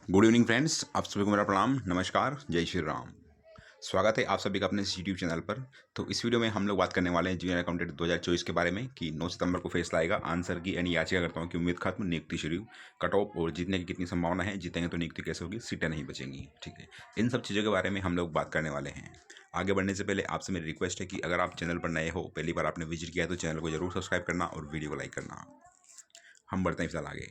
Good evening friends, आप सभी को मेरा प्रणाम, नमस्कार, जय श्री राम। स्वागत है आप सभी का अपने इस यूट्यूब चैनल पर। तो इस वीडियो में हम लोग बात करने वाले हैं जूनियर अकाउंटेंट 2024 के बारे में कि 9 सितंबर को फैसला आएगा। आंसर की यानी याचिकाकर्ताओं की उम्मीद खत्म, नियुक्ति शुरू, कट ऑफ और जीतने की कितनी संभावना है, जीतेंगे तो नियुक्ति कैसे होगी, सीटें नहीं बचेंगी। ठीक है, इन सब चीज़ों के बारे में हम लोग बात करने वाले हैं। आगे बढ़ने से पहले आपसे मेरी रिक्वेस्ट है कि अगर आप चैनल पर नए हो, पहली बार आपने विजिट किया है तो चैनल को जरूर सब्सक्राइब करना और वीडियो को लाइक करना। हम बढ़ते हैं फिलहाल आगे।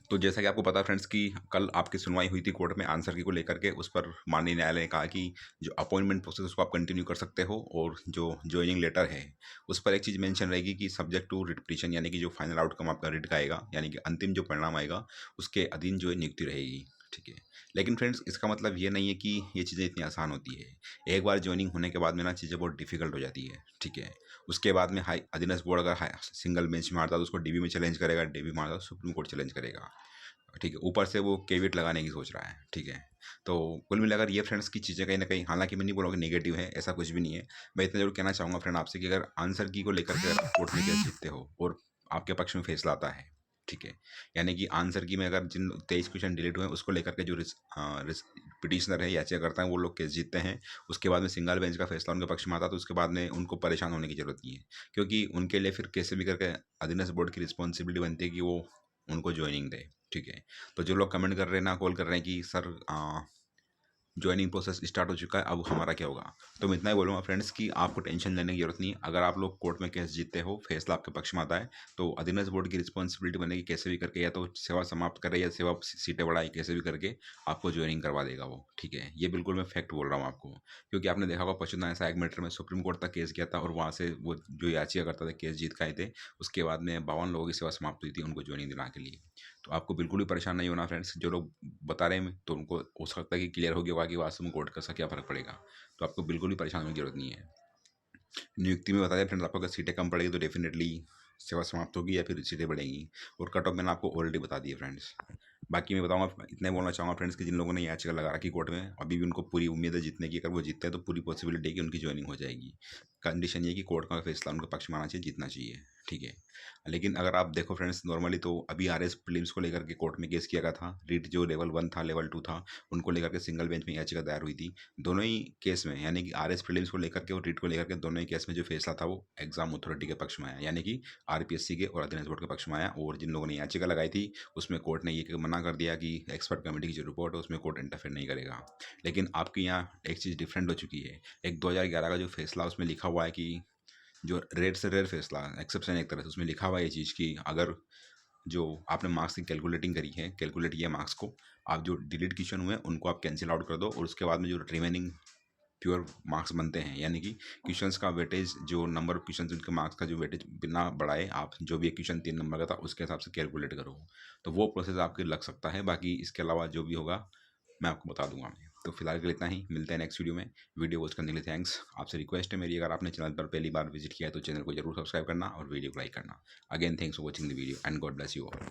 तो जैसा कि आपको पता है फ्रेंड्स कि कल आपकी सुनवाई हुई थी कोर्ट में आंसर की को लेकर के। उस पर माननीय न्यायालय ने कहा कि जो अपॉइंटमेंट प्रोसेस उसको आप कंटिन्यू कर सकते हो और जो ज्वाइनिंग लेटर है उस पर एक चीज़ मेंशन रहेगी कि सब्जेक्ट टू रिट पिटीशन, यानी कि जो फाइनल आउटकम आपका रिट का आएगा, यानी कि अंतिम जो परिणाम आएगा उसके अधीन जो है नियुक्ति रहेगी। ठीक है, लेकिन फ्रेंड्स इसका मतलब ये नहीं है कि ये चीज़ें इतनी आसान होती है। एक बार ज्वाइनिंग होने के बाद में ना चीज़ें बहुत डिफिकल्ट हो जाती है। ठीक है, उसके बाद में हाई अधीनस्थ बोर्ड अगर सिंगल बेंच मारता तो उसको डीबी में चैलेंज करेगा, डीबी मारता तो सुप्रीम कोर्ट चैलेंज करेगा। ठीक है, ऊपर से वो केविट लगाने की सोच रहा है। ठीक है, तो कुल मिलाकर ये फ्रेंड्स की चीज़ें कहीं ना कहीं, हालांकि मैं नहीं बोलूँगा नेगेटिव है, ऐसा कुछ भी नहीं है। मैं इतना जरूर कहना चाहूँगा फ्रेंड आपसे कि अगर आंसर की को लेकर के अगर आप कोर्ट में केस जीतते हो और आपके पक्ष में फैसला आता है, ठीक है, यानी कि आंसर की में अगर जिन 23 क्वेश्चन डिलीट हुए उसको लेकर के जो पिटिशनर है, याचिकाकर्ता हैं, वो लोग केस जीतते हैं, उसके बाद में सिंगल बेंच का फैसला उनके पक्ष में आता है, तो उसके बाद में उनको परेशान होने की जरूरत नहीं है, क्योंकि उनके लिए फिर कैसे भी करके अधीनस्थ बोर्ड की रिस्पॉन्सिबिलिटी बनती है कि वो उनको ज्वाइनिंग दे। ठीक है, तो जो लोग कमेंट कर रहे हैं ना, कॉल कर रहे हैं कि सर ज्वाइनिंग प्रोसेस स्टार्ट हो चुका है, अब हमारा क्या होगा, तो मैं इतना ही बोलूँगा फ्रेंड्स कि आपको टेंशन लेने की जरूरत नहीं है। अगर आप लोग कोर्ट में केस जीतते हो, फैसला आपके पक्ष में आता है, तो अधीनस्थ बोर्ड की रिस्पॉन्सिबिलिटी बनेगी कैसे भी करके, या तो सेवा समाप्त करे या सेवा सीटें बढ़ाई, कैसे भी करके आपको ज्वाइनिंग करवा देगा वो। ठीक है, ये बिल्कुल मैं फैक्ट बोल रहा हूँ आपको, क्योंकि आपने देखा होगा पशुधन सहायक मैटर में सुप्रीम कोर्ट तक केस गया था और वहाँ से वो जो याचिका करता था केस जीत के आए थे, उसके बाद में 52 लोगों की सेवा समाप्त हुई थी उनको ज्वाइनिंग दिलाने के लिए। तो आपको बिल्कुल भी परेशान नहीं होना फ्रेंड्स। जो लोग बता रहे हैं तो उनको हो सकता है कि क्लियर हो गया होगा कि वास्तव में कोर्ट का क्या फ़र्क पड़ेगा। तो आपको बिल्कुल भी परेशान होने की जरूरत नहीं है। नियुक्ति में बता दें फ्रेंड्स, आपको अगर सीटें कम पड़ेगी तो डेफिनेटली सेवा समाप्त होगी या फिर सीटें बढ़ेंगी, और कट ऑफ मैंने आपको ऑलरेडी बता दी है फ्रेंड्स। बाकी मैं बताऊंगा, इतना ही बोलना चाहूँगा फ्रेंड्स कि जिन लोगों ने याचिका लगा रखी कोर्ट में, अभी भी उनको पूरी उम्मीद है जीतने की। अगर वो जीतते हैं तो पूरी पॉसिबिलिटी है कि उनकी ज्वाइनिंग हो जाएगी। कंडीशन ये है कि कोर्ट का फैसला उनके पक्ष में आना चाहिए, जीतना चाहिए। ठीक है, लेकिन अगर आप देखो फ्रेंड्स नॉर्मली तो अभी आरएस प्रीलिम्स को लेकर के कोर्ट में केस किया गया था। रीट जो लेवल 1 था, लेवल 2 था, उनको लेकर के सिंगल बेंच में याचिका दायर हुई थी। दोनों ही केस में, यानी कि आरएस प्रीलिम्स को लेकर के और रीट को लेकर के, दोनों ही केस में जो फैसला था वो एग्जाम अथॉरिटी के पक्ष में आया, यानी कि आरपीएससी के और अधीनस्थ बोर्ड के पक्ष में आया। और जिन लोगों ने याचिका लगाई थी उसमें कोर्ट ने ये मना कर दिया कि एक्सपर्ट कमेटी की जो रिपोर्ट है उसमें कोर्ट इंटरफेयर नहीं करेगा। लेकिन आपके यहाँ एक चीज़ डिफरेंट हो चुकी है। एक 2011 का जो फैसला उसमें लिखा हुआ है कि जो रेयर से रेयर फैसला, एक्सेप्शन एक तरह से, उसमें लिखा हुआ है ये चीज़ कि अगर जो आपने मार्क्स की कैलकुलेटिंग करी है, कैलकुलेट किया मार्क्स को, आप जो डिलीट क्वेश्चन हुए उनको आप कैंसिल आउट कर दो, और उसके बाद में जो रिमेनिंग प्योर मार्क्स बनते हैं, यानी कि क्वेश्चंस का वेटेज, जो नंबर ऑफ क्वेश्चंस उनके मार्क्स का जो वेटेज बिना बढ़ाए, आप जो भी एक क्वेश्चन 3 नंबर का था उसके हिसाब से कैलकुलेट करो, तो वो प्रोसेस आपके लग सकता है। बाकी इसके अलावा जो भी होगा मैं आपको बता दूंगा। मैं तो फिलहाल के लिए इतना ही, मिलते हैं नेक्स्ट वीडियो में। वीडियो वॉच करने के लिए थैंक्स। आपसे रिक्वेस्ट है मेरी, अगर आपने चैनल पर पहली बार विजिट किया है तो चैनल को जरूर सब्सक्राइब करना और वीडियो को लाइक करना। Again thanks for watching the video and God bless you all.